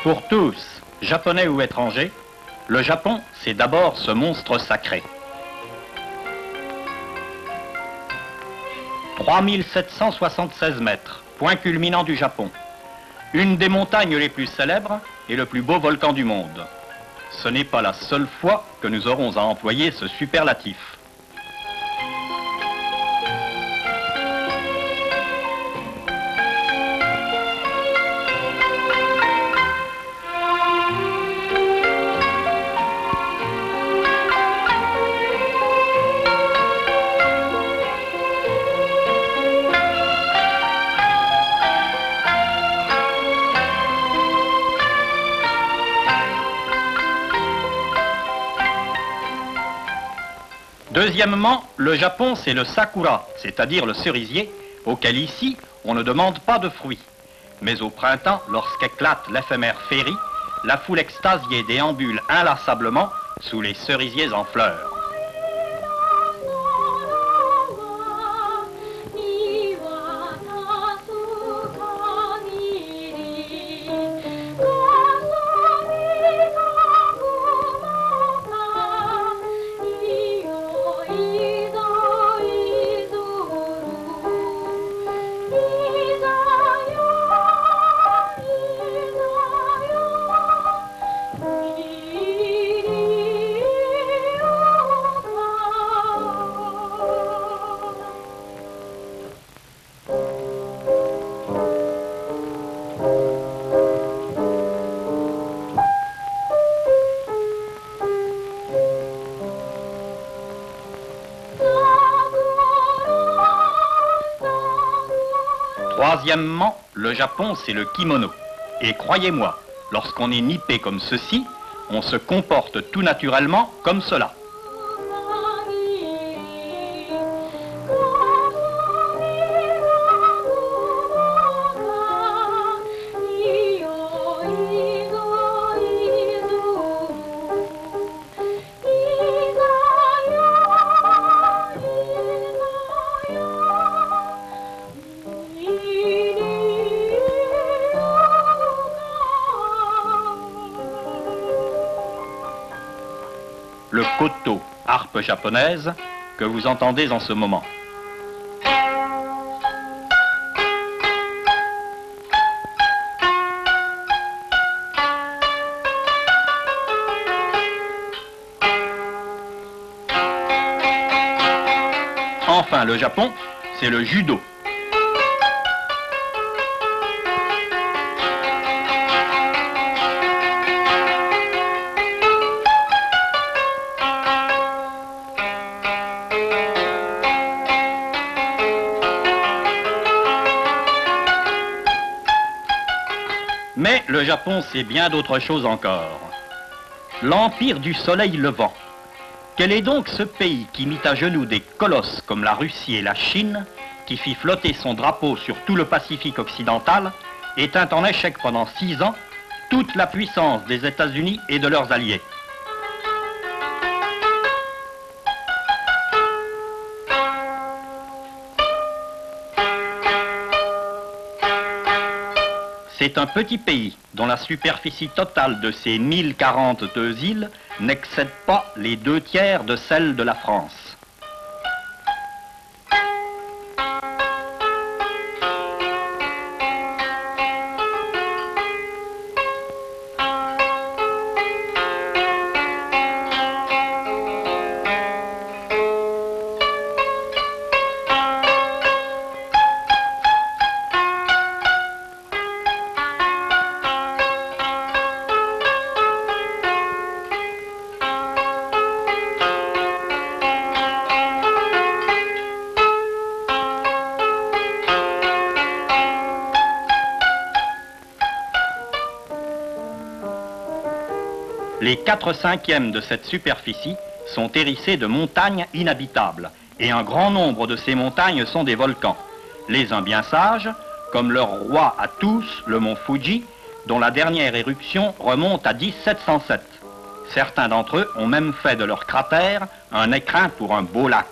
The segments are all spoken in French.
Pour tous, japonais ou étrangers, le Japon, c'est d'abord ce monstre sacré. 3776 mètres, point culminant du Japon. Une des montagnes les plus célèbres et le plus beau volcan du monde. Ce n'est pas la seule fois que nous aurons à employer ce superlatif. Deuxièmement, le Japon, c'est le sakura, c'est-à-dire le cerisier, auquel ici, on ne demande pas de fruits. Mais au printemps, lorsqu'éclate l'éphémère féerie, la foule extasiée déambule inlassablement sous les cerisiers en fleurs. Troisièmement, le Japon, c'est le kimono. Et croyez-moi, lorsqu'on est nippé comme ceci, on se comporte tout naturellement comme cela. Le koto, harpe japonaise, que vous entendez en ce moment. Enfin, le Japon, c'est le judo. Mais le Japon, c'est bien d'autres choses encore. L'empire du soleil levant. Quel est donc ce pays qui mit à genoux des colosses comme la Russie et la Chine, qui fit flotter son drapeau sur tout le Pacifique occidental, et tint en échec pendant 6 ans toute la puissance des États-Unis et de leurs alliés? C'est un petit pays dont la superficie totale de ses 1042 îles n'excède pas les 2/3 de celle de la France. Les 4/5 de cette superficie sont hérissés de montagnes inhabitables, et un grand nombre de ces montagnes sont des volcans. Les uns bien sages, comme leur roi à tous, le mont Fuji, dont la dernière éruption remonte à 1707. Certains d'entre eux ont même fait de leur cratère un écrin pour un beau lac.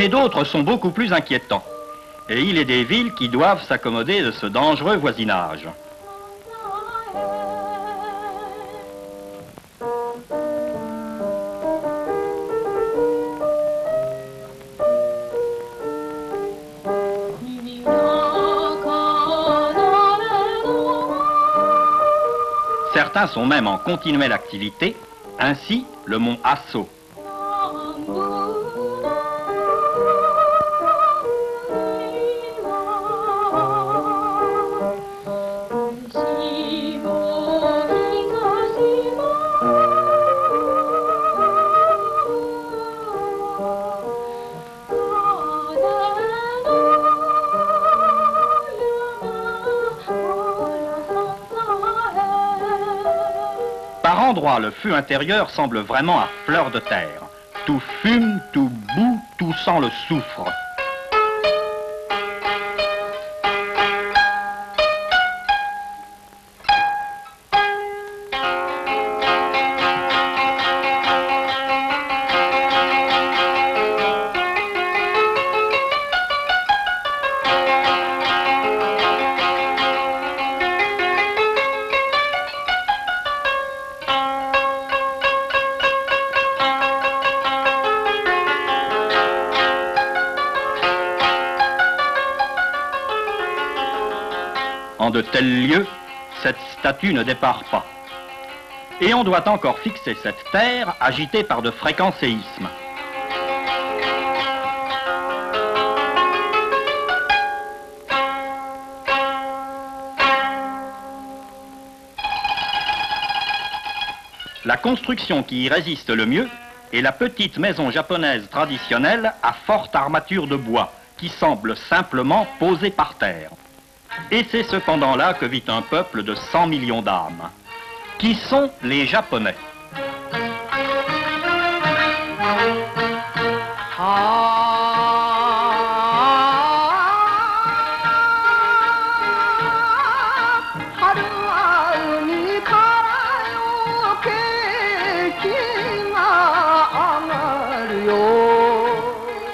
Mais d'autres sont beaucoup plus inquiétants. Et il est des villes qui doivent s'accommoder de ce dangereux voisinage. Certains sont même en continuelle activité, ainsi le mont Asso. Par endroits, le feu intérieur semble vraiment à fleur de terre. Tout fume, tout bout, tout sent le soufre. En de tels lieux, cette statue ne départ pas. Et on doit encore fixer cette terre agitée par de fréquents séismes. La construction qui y résiste le mieux est la petite maison japonaise traditionnelle à forte armature de bois, qui semble simplement posée par terre. Et c'est cependant là que vit un peuple de 100 millions d'âmes. Qui sont les Japonais?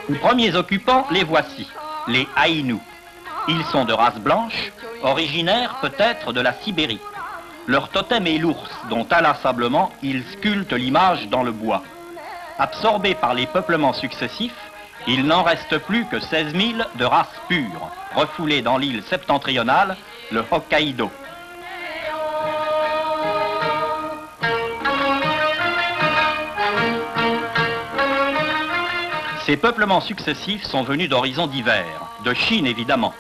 Les premiers occupants, les voici, les Aïnous. Ils sont de race blanche, originaires peut-être de la Sibérie. Leur totem est l'ours, dont inlassablement ils sculptent l'image dans le bois. Absorbés par les peuplements successifs, il n'en reste plus que 16 000 de race pure, refoulés dans l'île septentrionale, le Hokkaido. Ces peuplements successifs sont venus d'horizons divers, de Chine évidemment.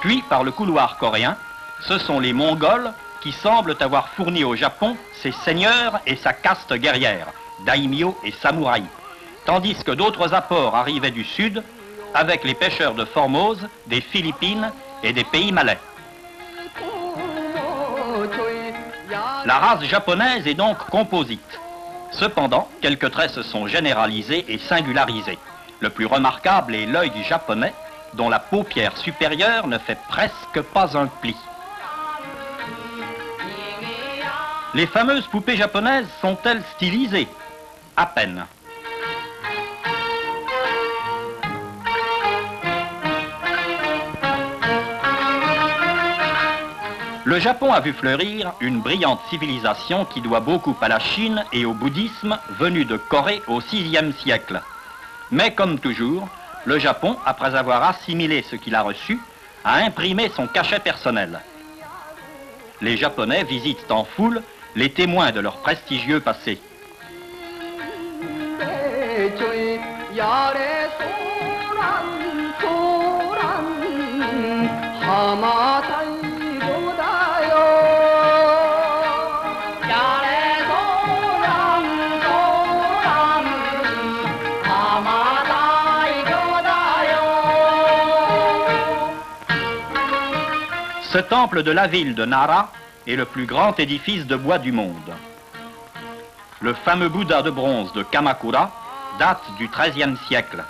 Puis, par le couloir coréen, ce sont les Mongols qui semblent avoir fourni au Japon ses seigneurs et sa caste guerrière, daimyo et samouraï, tandis que d'autres apports arrivaient du sud, avec les pêcheurs de Formose, des Philippines et des pays malais. La race japonaise est donc composite. Cependant, quelques traits se sont généralisés et singularisés. Le plus remarquable est l'œil japonais, dont la paupière supérieure ne fait presque pas un pli. Les fameuses poupées japonaises sont-elles stylisées? À peine. Le Japon a vu fleurir une brillante civilisation qui doit beaucoup à la Chine et au bouddhisme venu de Corée au VIe siècle. Mais comme toujours, le Japon, après avoir assimilé ce qu'il a reçu, a imprimé son cachet personnel. Les Japonais visitent en foule les témoins de leur prestigieux passé. Ce temple de la ville de Nara est le plus grand édifice de bois du monde. Le fameux Bouddha de bronze de Kamakura date du XIIIe siècle.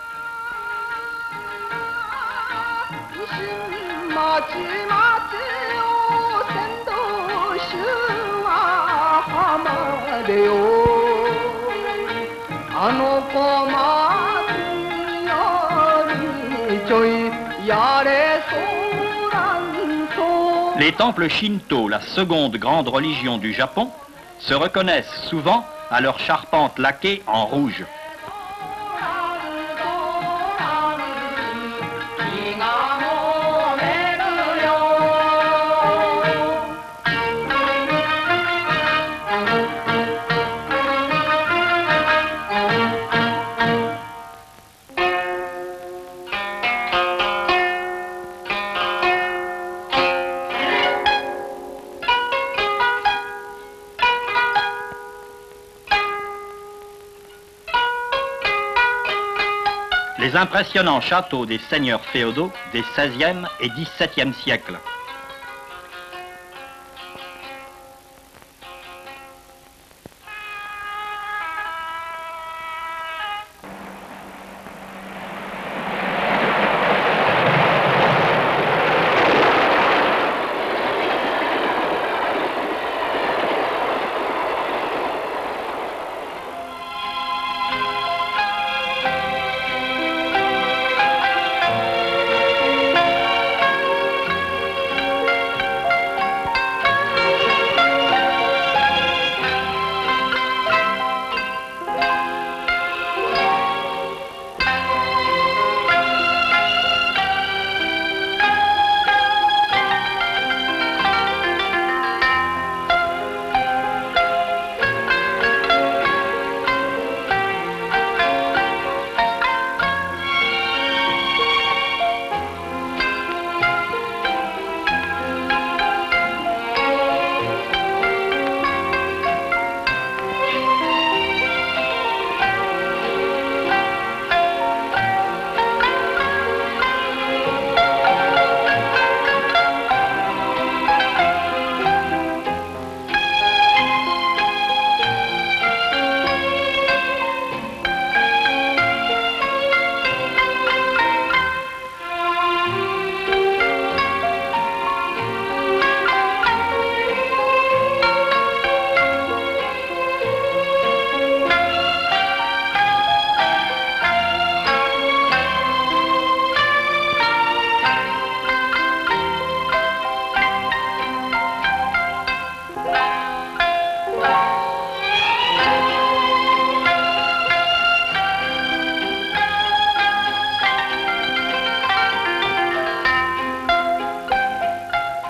Les temples Shinto, la seconde grande religion du Japon, se reconnaissent souvent à leur charpente laquée en rouge. Les impressionnants châteaux des seigneurs féodaux des XVIe et XVIIe siècles.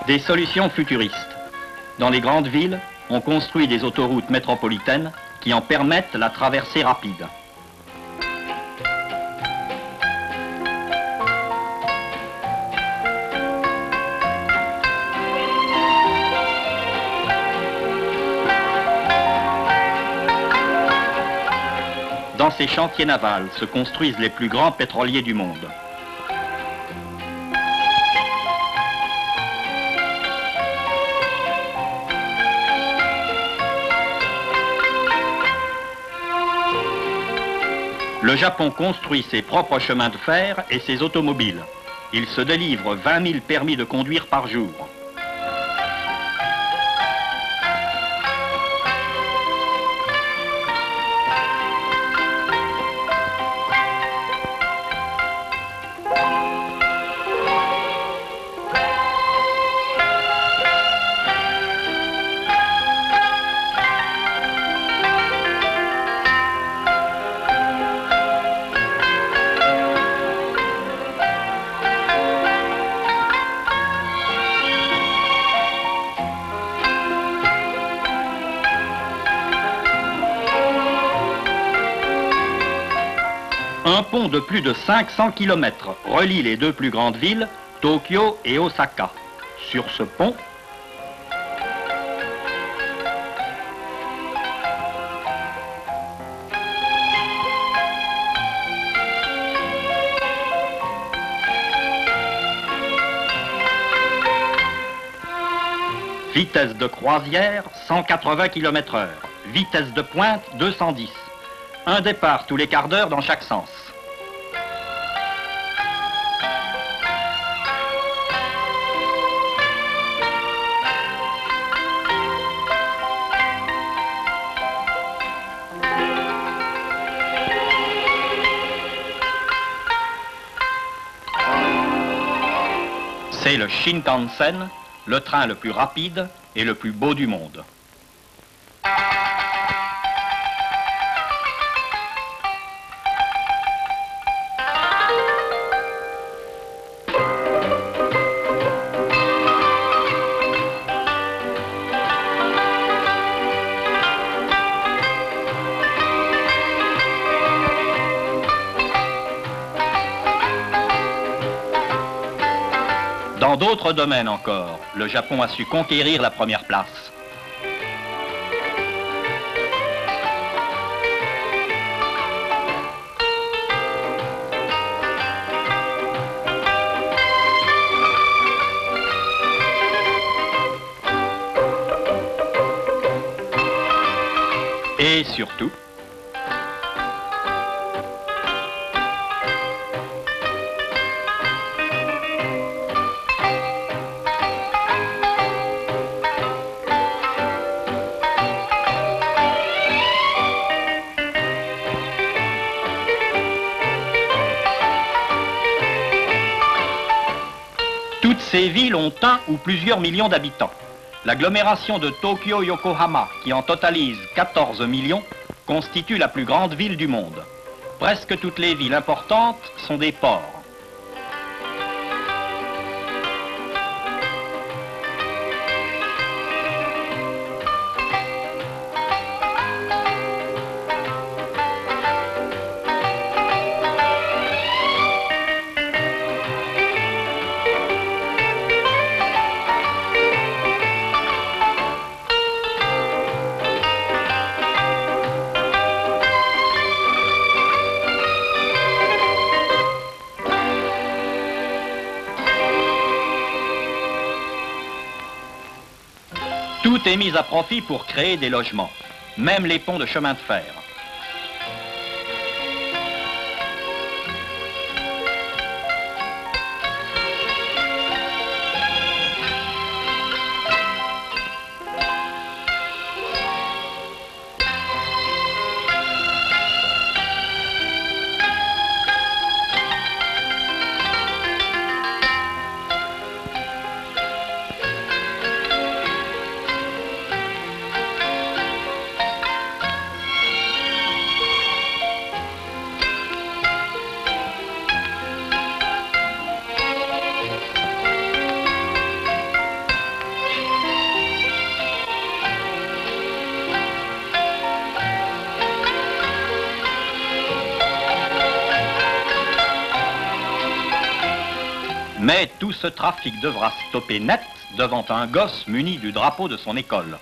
Des solutions futuristes. Dans les grandes villes, on construit des autoroutes métropolitaines qui en permettent la traversée rapide. Dans ces chantiers navals se construisent les plus grands pétroliers du monde. Le Japon construit ses propres chemins de fer et ses automobiles. Il se délivre 20 000 permis de conduire par jour. Un pont de plus de 500 km relie les deux plus grandes villes, Tokyo et Osaka. Sur ce pont, vitesse de croisière 180 km/h, vitesse de pointe 210. Un départ tous les quarts d'heure dans chaque sens. le Shinkansen, le train le plus rapide et le plus beau du monde. Dans d'autres domaines encore, le Japon a su conquérir la première place. Et surtout, toutes ces villes ont un ou plusieurs millions d'habitants. L'agglomération de Tokyo-Yokohama, qui en totalise 14 millions, constitue la plus grande ville du monde. Presque toutes les villes importantes sont des ports. Tout est mis à profit pour créer des logements, même les ponts de chemin de fer. Mais tout ce trafic devra stopper net devant un gosse muni du drapeau de son école.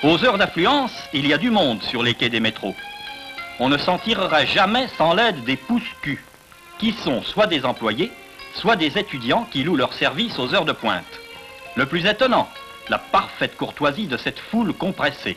Aux heures d'affluence, il y a du monde sur les quais des métros. On ne s'en tirerait jamais sans l'aide des pousse-culs, qui sont soit des employés, soit des étudiants qui louent leur service aux heures de pointe. Le plus étonnant, la parfaite courtoisie de cette foule compressée.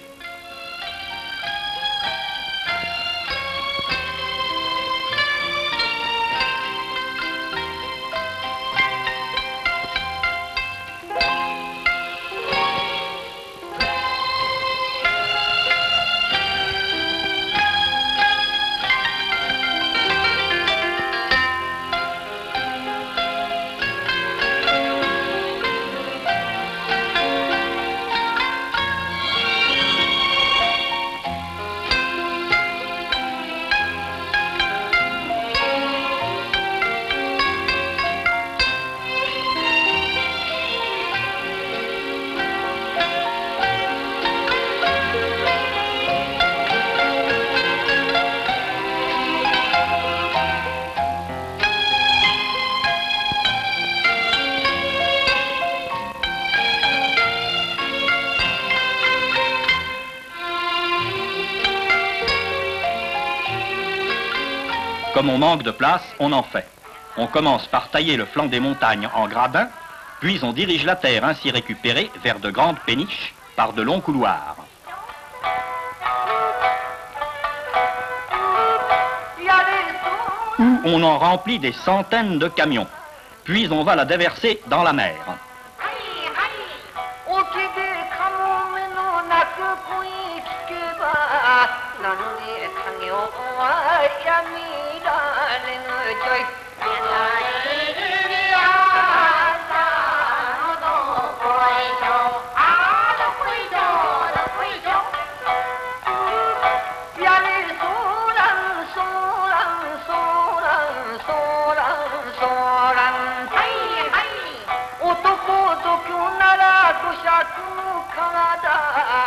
Comme on manque de place, on en fait. On commence par tailler le flanc des montagnes en gradins, puis on dirige la terre ainsi récupérée vers de grandes péniches par de longs couloirs. Où on en remplit des centaines de camions, puis on va la déverser dans la mer.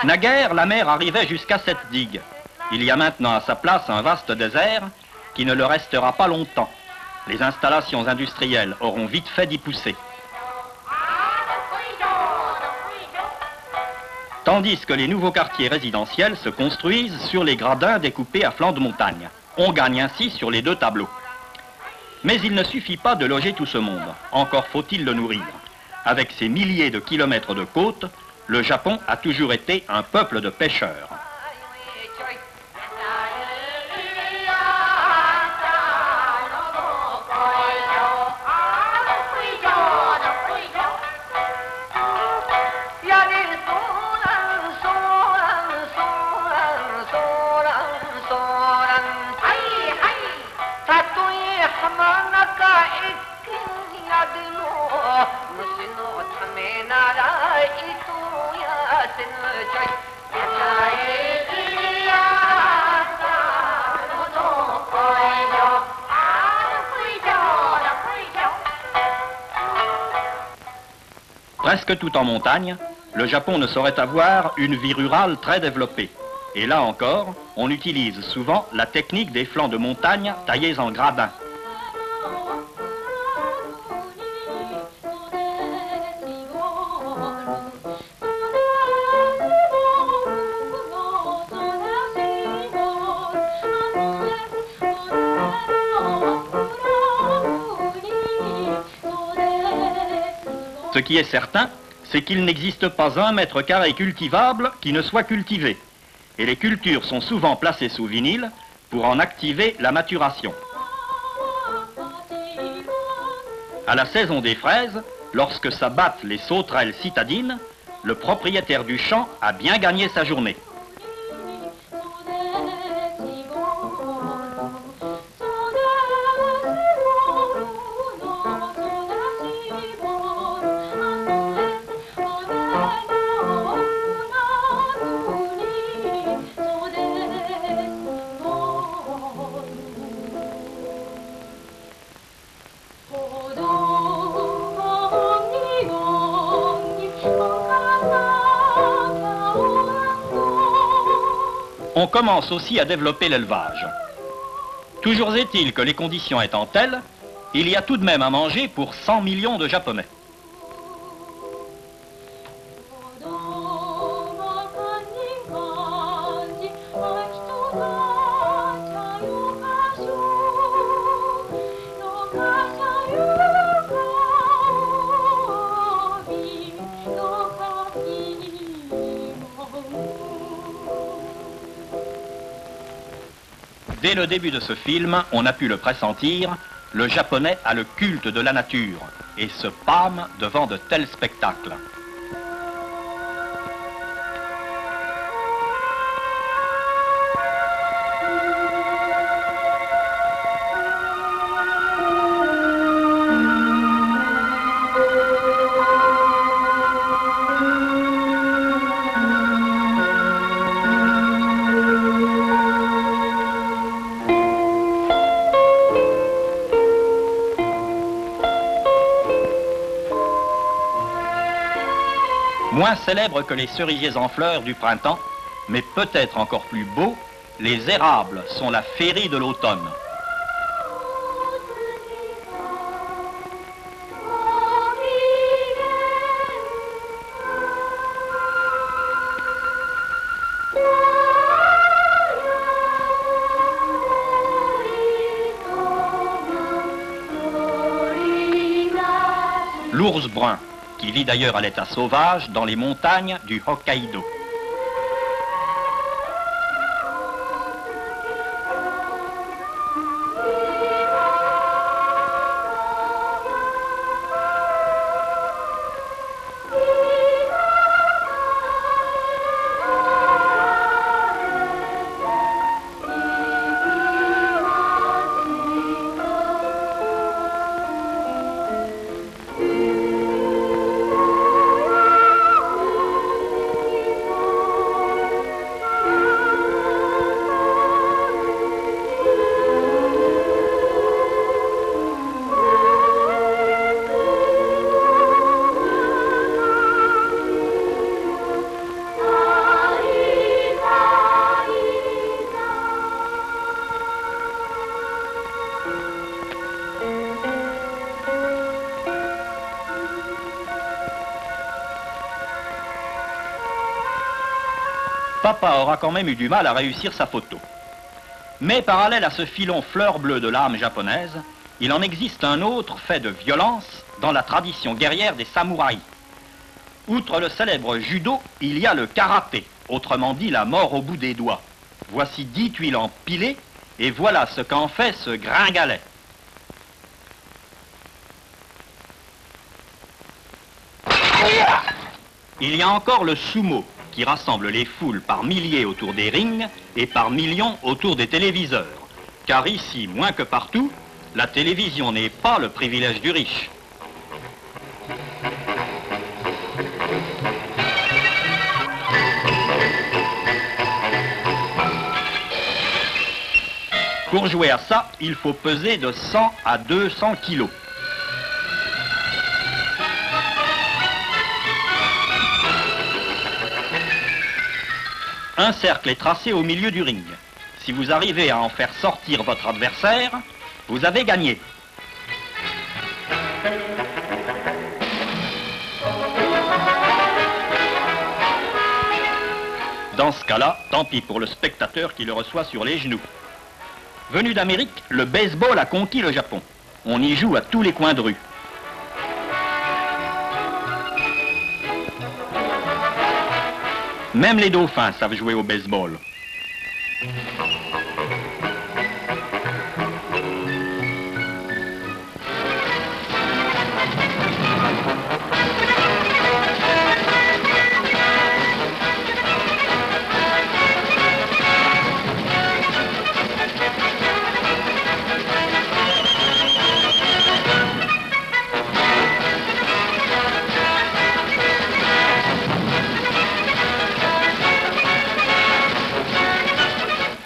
Naguère, la mer arrivait jusqu'à cette digue. Il y a maintenant à sa place un vaste désert qui ne le restera pas longtemps. Les installations industrielles auront vite fait d'y pousser. Tandis que les nouveaux quartiers résidentiels se construisent sur les gradins découpés à flanc de montagne. On gagne ainsi sur les deux tableaux. Mais il ne suffit pas de loger tout ce monde. Encore faut-il le nourrir. Avec ses milliers de kilomètres de côtes, le Japon a toujours été un peuple de pêcheurs. Presque tout en montagne, le Japon ne saurait avoir une vie rurale très développée. Et là encore, on utilise souvent la technique des flancs de montagne taillés en gradins. Ce qui est certain, c'est qu'il n'existe pas un mètre carré cultivable qui ne soit cultivé. Et les cultures sont souvent placées sous vinyle pour en activer la maturation. À la saison des fraises, lorsque s'abattent les sauterelles citadines, le propriétaire du champ a bien gagné sa journée. On commence aussi à développer l'élevage. Toujours est-il que les conditions étant telles, il y a tout de même à manger pour 100 millions de Japonais. Dès le début de ce film, on a pu le pressentir, le Japonais a le culte de la nature et se pâme devant de tels spectacles. Moins célèbres que les cerisiers en fleurs du printemps, mais peut-être encore plus beaux, les érables sont la féerie de l'automne. l'ours brun, qui vit d'ailleurs à l'état sauvage dans les montagnes du Hokkaido. Papa aura quand même eu du mal à réussir sa photo. Mais parallèle à ce filon fleur bleue de l'âme japonaise, il en existe un autre fait de violence dans la tradition guerrière des samouraïs. Outre le célèbre judo, il y a le karaté, autrement dit la mort au bout des doigts. Voici 10 tuiles empilées et voilà ce qu'en fait ce gringalet. Il y a encore le sumo, qui rassemble les foules par milliers autour des rings et par millions autour des téléviseurs. Car ici, moins que partout, la télévision n'est pas le privilège du riche. Pour jouer à ça, il faut peser de 100 à 200 kilos. Un cercle est tracé au milieu du ring. Si vous arrivez à en faire sortir votre adversaire, vous avez gagné. Dans ce cas-là, tant pis pour le spectateur qui le reçoit sur les genoux. Venu d'Amérique, le baseball a conquis le Japon. On y joue à tous les coins de rue. Même les dauphins savent jouer au baseball.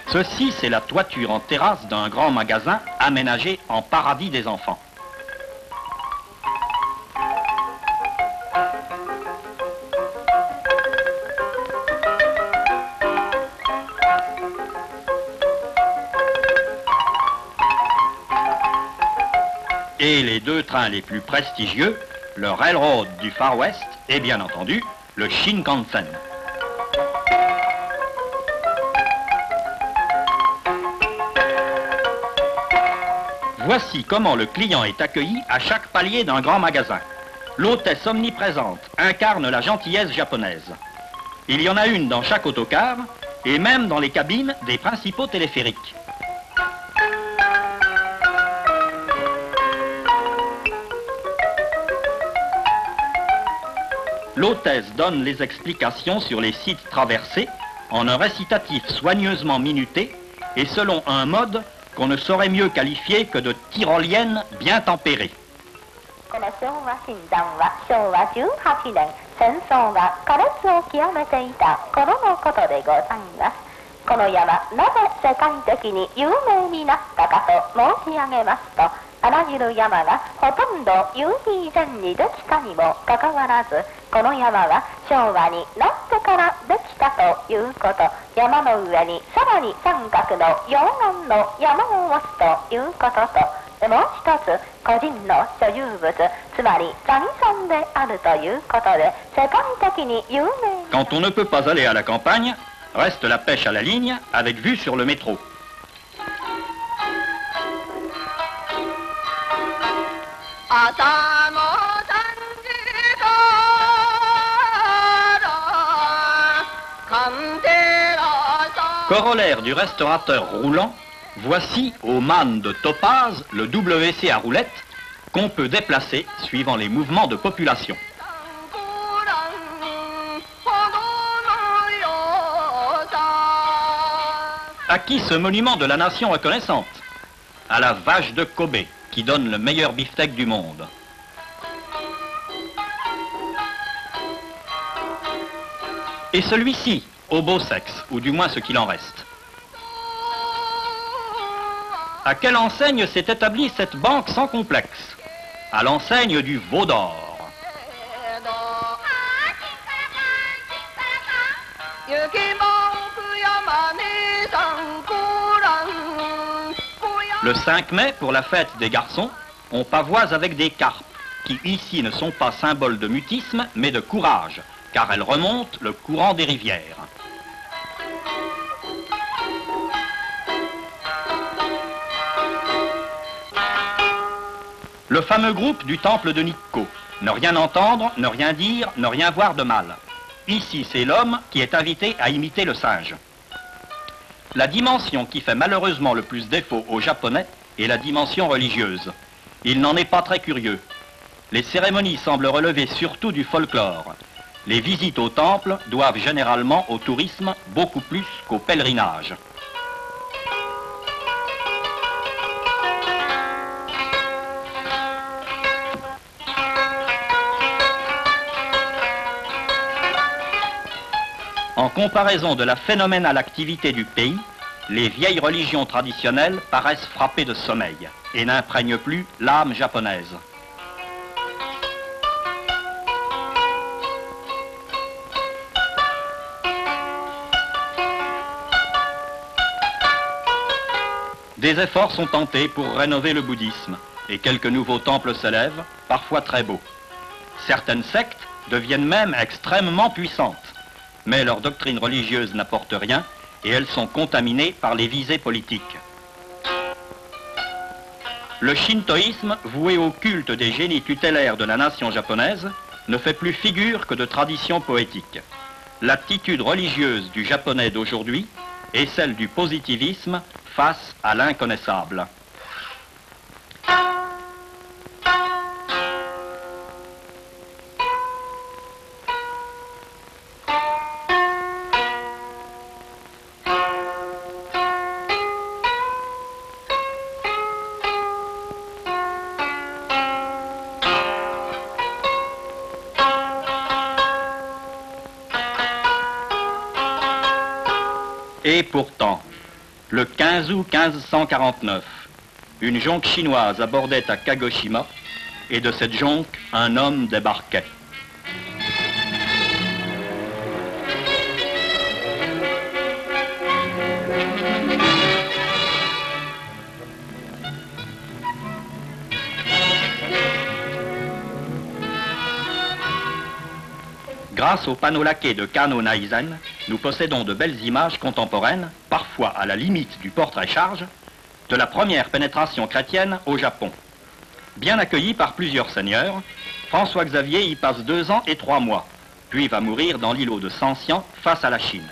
Ceci, c'est la toiture en terrasse d'un grand magasin aménagé en paradis des enfants. Et les deux trains les plus prestigieux, le Railroad du Far West et bien entendu le Shinkansen. Voici comment le client est accueilli à chaque palier d'un grand magasin. L'hôtesse omniprésente incarne la gentillesse japonaise. Il y en a une dans chaque autocar et même dans les cabines des principaux téléphériques. L'hôtesse donne les explications sur les sites traversés en un récitatif soigneusement minuté et selon un mode qu'on ne saurait mieux qualifier que de tyrolienne bien tempérée. この昭和診断は昭和18年戦争が苛烈を極めていた頃のことでございます。この山なぜ世界的に有名になったかと申し上げますと、あらゆる山がほとんど有機以前にできたにもかかわらず、この山は昭和になってからできたということ、山の上にさらに三角の溶岩の山を持つということと、もう一つ個人の所有物、つまり財産であるということで世界的に有名。 Quand on ne peut pas aller à la campagne, reste la pêche à la ligne avec vue sur le métro. Ata mo tan Corollaire du restaurateur roulant, voici au man de Topaz le WC à roulette qu'on peut déplacer suivant les mouvements de population. À qui ce monument de la nation reconnaissante? À la vache de Kobe, qui donne le meilleur beefsteak du monde. Et celui-ci, au beau sexe, ou du moins ce qu'il en reste. À quelle enseigne s'est établie cette banque sans complexe? À l'enseigne du veau d'or. Le 5 mai, pour la fête des garçons, on pavoise avec des carpes, qui ici ne sont pas symboles de mutisme, mais de courage, car elles remontent le courant des rivières. Le fameux groupe du temple de Nikko. Ne rien entendre, ne rien dire, ne rien voir de mal. Ici, c'est l'homme qui est invité à imiter le singe. La dimension qui fait malheureusement le plus défaut aux Japonais est la dimension religieuse. Il n'en est pas très curieux. Les cérémonies semblent relever surtout du folklore. Les visites au temple doivent généralement au tourisme beaucoup plus qu'au pèlerinage. En comparaison de la phénoménale activité du pays, les vieilles religions traditionnelles paraissent frappées de sommeil et n'imprègnent plus l'âme japonaise. Des efforts sont tentés pour rénover le bouddhisme et quelques nouveaux temples s'élèvent, parfois très beaux. Certaines sectes deviennent même extrêmement puissantes. Mais leur doctrine religieuse n'apporte rien et elles sont contaminées par les visées politiques. Le shintoïsme, voué au culte des génies tutélaires de la nation japonaise, ne fait plus figure que de tradition poétique. L'attitude religieuse du japonais d'aujourd'hui est celle du positivisme face à l'inconnaissable. Et pourtant, le 15 août 1549, une jonque chinoise abordait à Kagoshima et de cette jonque, un homme débarquait. Grâce au panneau laqué de Kano Naizen, nous possédons de belles images contemporaines, parfois à la limite du portrait-charge, de la première pénétration chrétienne au Japon. Bien accueilli par plusieurs seigneurs, François Xavier y passe 2 ans et 3 mois, puis va mourir dans l'îlot de Sancian face à la Chine.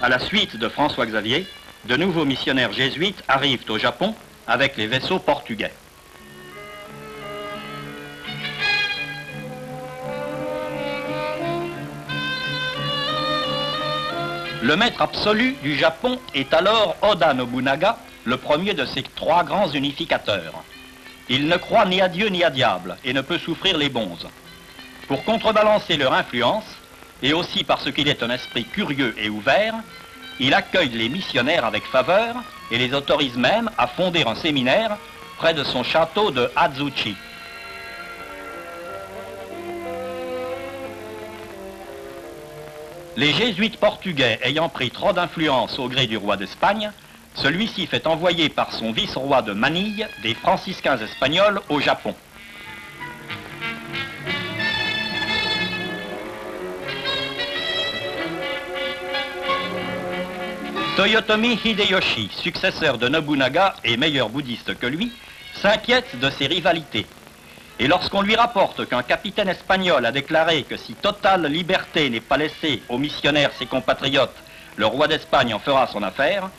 À la suite de François Xavier, de nouveaux missionnaires jésuites arrivent au Japon avec les vaisseaux portugais. Le maître absolu du Japon est alors Oda Nobunaga, le premier de ces 3 grands unificateurs. Il ne croit ni à Dieu ni à diable et ne peut souffrir les bonzes. Pour contrebalancer leur influence, et aussi parce qu'il est un esprit curieux et ouvert, il accueille les missionnaires avec faveur et les autorise même à fonder un séminaire près de son château de Azuchi. Les jésuites portugais ayant pris trop d'influence au gré du roi d'Espagne, celui-ci fait envoyer par son vice-roi de Manille des franciscains espagnols au Japon. Toyotomi Hideyoshi, successeur de Nobunaga et meilleur bouddhiste que lui, s'inquiète de ces rivalités. Et lorsqu'on lui rapporte qu'un capitaine espagnol a déclaré que si totale liberté n'est pas laissée aux missionnaires ses compatriotes, le roi d'Espagne en fera son affaire,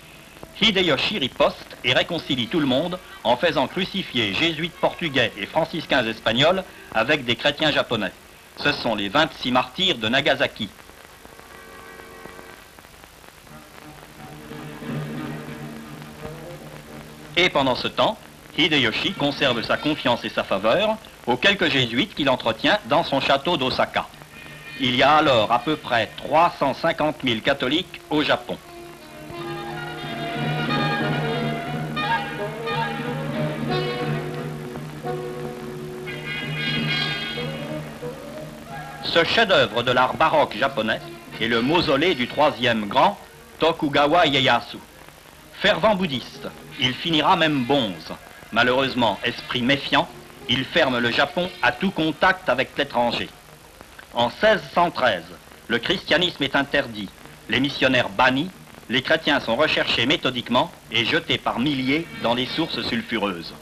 Hideyoshi riposte et réconcilie tout le monde en faisant crucifier jésuites portugais et franciscains espagnols avec des chrétiens japonais. Ce sont les 26 martyrs de Nagasaki. Et pendant ce temps, Hideyoshi conserve sa confiance et sa faveur aux quelques jésuites qu'il entretient dans son château d'Osaka. Il y a alors à peu près 350 000 catholiques au Japon. Ce chef-d'œuvre de l'art baroque japonais est le mausolée du troisième grand Tokugawa Ieyasu. Fervent bouddhiste, il finira même bonze. Malheureusement, esprit méfiant, il ferme le Japon à tout contact avec l'étranger. En 1613, le christianisme est interdit, les missionnaires bannis, les chrétiens sont recherchés méthodiquement et jetés par milliers dans les sources sulfureuses.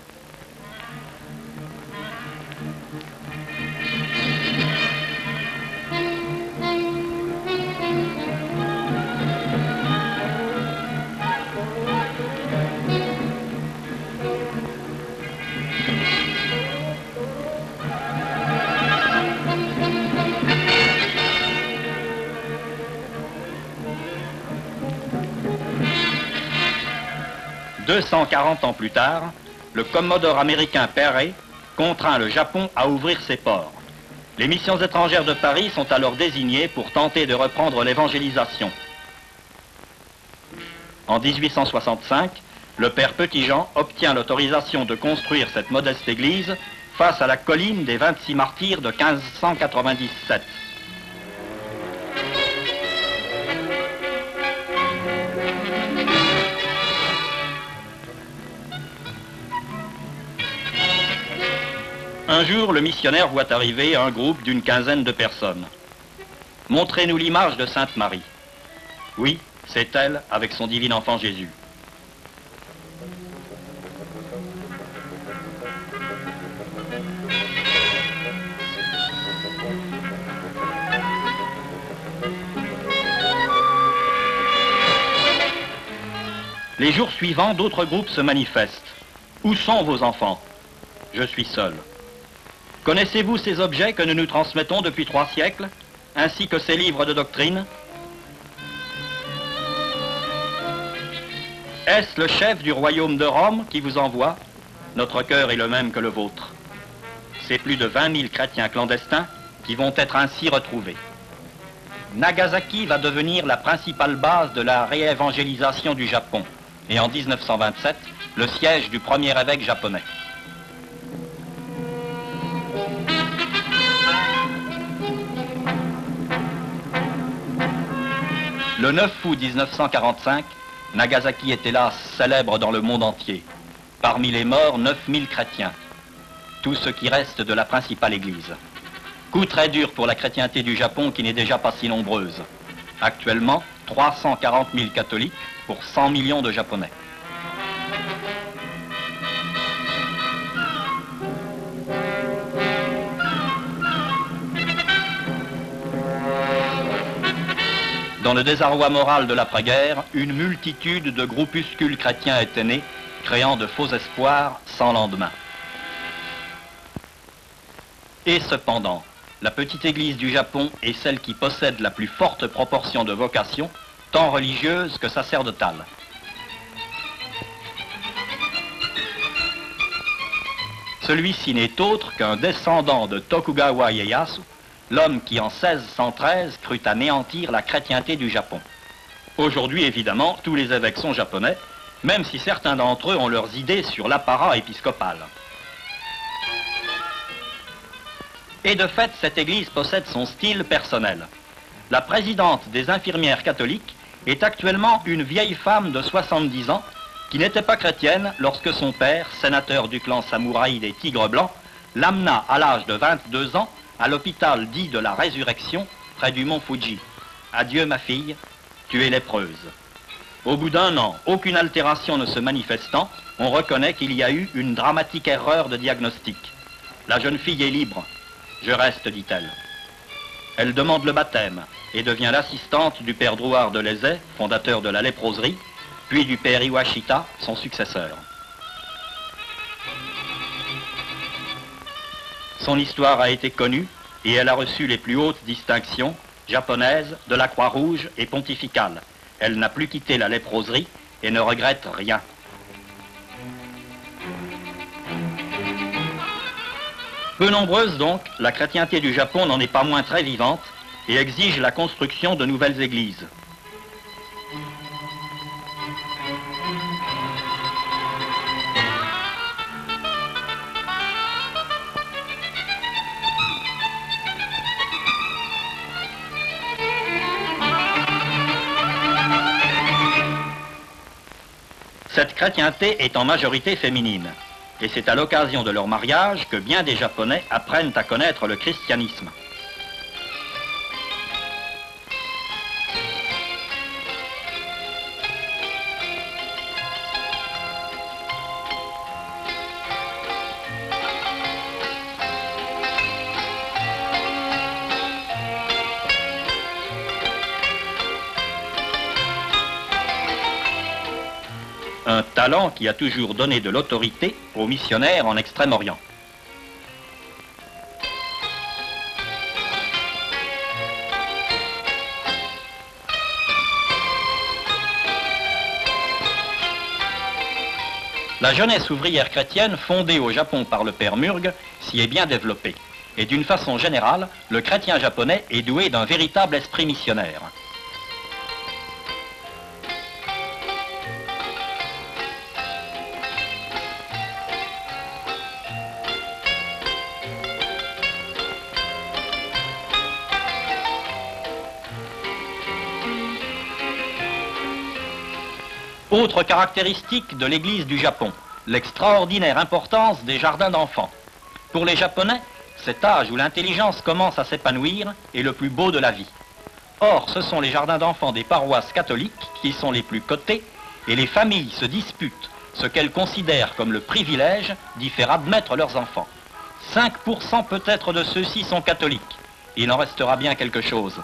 « 240 ans plus tard, le commodore américain Perry contraint le Japon à ouvrir ses ports. Les missions étrangères de Paris sont alors désignées pour tenter de reprendre l'évangélisation. En 1865, le père Petit-Jean obtient l'autorisation de construire cette modeste église face à la colline des 26 martyrs de 1597. Un jour, le missionnaire voit arriver un groupe d'une quinzaine de personnes. « Montrez-nous l'image de Sainte Marie. » Oui, c'est elle avec son divin enfant Jésus. Les jours suivants, d'autres groupes se manifestent. « Où sont vos enfants ? » Je suis seul. Connaissez-vous ces objets que nous nous transmettons depuis 3 siècles, ainsi que ces livres de doctrine? Est-ce le chef du royaume de Rome qui vous envoie? Notre cœur est le même que le vôtre. C'est plus de 20 000 chrétiens clandestins qui vont être ainsi retrouvés. Nagasaki va devenir la principale base de la réévangélisation du Japon, et en 1927, le siège du premier évêque japonais. Le 9 août 1945, Nagasaki est hélas célèbre dans le monde entier. Parmi les morts, 9000 chrétiens. Tout ce qui reste de la principale église. Coup très dur pour la chrétienté du Japon qui n'est déjà pas si nombreuse. Actuellement, 340 000 catholiques pour 100 millions de Japonais. Dans le désarroi moral de l'après-guerre, une multitude de groupuscules chrétiens était née, créant de faux espoirs sans lendemain. Et cependant, la petite église du Japon est celle qui possède la plus forte proportion de vocations, tant religieuses que sacerdotales. Celui-ci n'est autre qu'un descendant de Tokugawa Ieyasu, l'homme qui en 1613 crut anéantir la chrétienté du Japon. Aujourd'hui, évidemment, tous les évêques sont japonais, même si certains d'entre eux ont leurs idées sur l'apparat épiscopal. Et de fait, cette église possède son style personnel. La présidente des infirmières catholiques est actuellement une vieille femme de 70 ans qui n'était pas chrétienne lorsque son père, sénateur du clan samouraï des Tigres Blancs, l'amena à l'âge de 22 ans à l'hôpital dit de la Résurrection, près du mont Fuji. « Adieu ma fille, tu es lépreuse. » Au bout d'1 an, aucune altération ne se manifestant, on reconnaît qu'il y a eu une dramatique erreur de diagnostic. La jeune fille est libre. Je reste, dit-elle. Elle demande le baptême et devient l'assistante du père Drouard de Lézet, fondateur de la léproserie, puis du père Iwashita, son successeur. Son histoire a été connue et elle a reçu les plus hautes distinctions japonaises de la Croix-Rouge et pontificale. Elle n'a plus quitté la léproserie et ne regrette rien. Peu nombreuse donc, la chrétienté du Japon n'en est pas moins très vivante et exige la construction de nouvelles églises. Cette chrétienté est en majorité féminine, et c'est à l'occasion de leur mariage que bien des Japonais apprennent à connaître le christianisme. Un talent qui a toujours donné de l'autorité aux missionnaires en Extrême-Orient. La jeunesse ouvrière chrétienne fondée au Japon par le père Murgue s'y est bien développée. Et d'une façon générale, le chrétien japonais est doué d'un véritable esprit missionnaire. Autre caractéristique de l'Église du Japon, l'extraordinaire importance des jardins d'enfants. Pour les Japonais, cet âge où l'intelligence commence à s'épanouir est le plus beau de la vie. Or, ce sont les jardins d'enfants des paroisses catholiques qui sont les plus cotés et les familles se disputent ce qu'elles considèrent comme le privilège d'y faire admettre leurs enfants. 5% peut-être de ceux-ci sont catholiques. Il en restera bien quelque chose.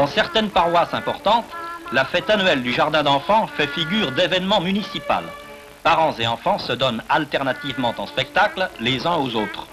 Dans certaines paroisses importantes, la fête annuelle du jardin d'enfants fait figure d'événement municipal. Parents et enfants se donnent alternativement en spectacle les uns aux autres.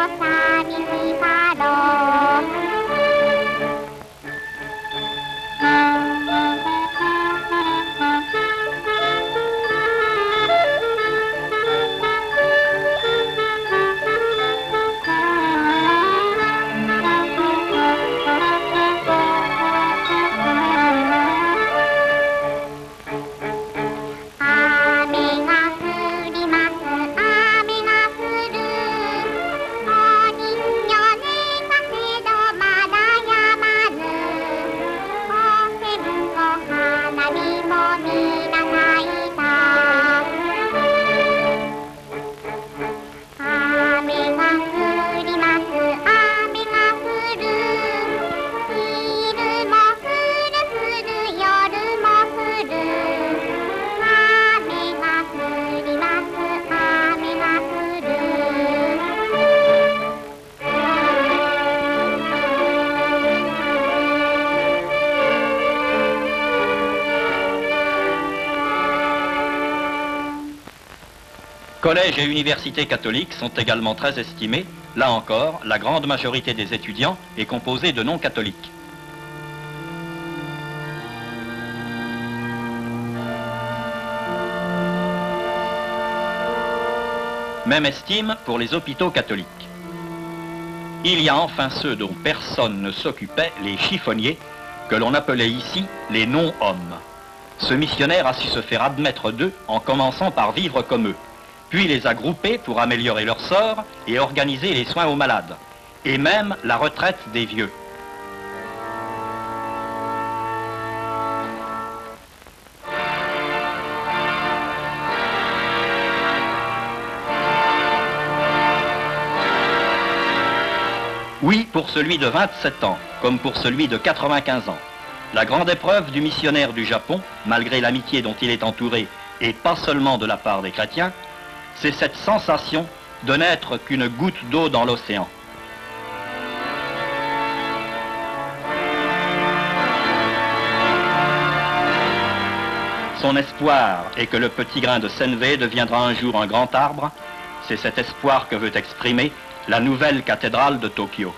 Sa Collèges et universités catholiques sont également très estimés. Là encore, la grande majorité des étudiants est composée de non-catholiques. Même estime pour les hôpitaux catholiques. Il y a enfin ceux dont personne ne s'occupait, les chiffonniers, que l'on appelait ici les non-hommes. Ce missionnaire a su se faire admettre d'eux en commençant par vivre comme eux, puis les a groupés pour améliorer leur sort et organiser les soins aux malades, et même la retraite des vieux. Oui, pour celui de 27 ans, comme pour celui de 95 ans. La grande épreuve du missionnaire du Japon, malgré l'amitié dont il est entouré, et pas seulement de la part des chrétiens, c'est cette sensation de n'être qu'une goutte d'eau dans l'océan. Son espoir est que le petit grain de Senvei deviendra un jour un grand arbre. C'est cet espoir que veut exprimer la nouvelle cathédrale de Tokyo.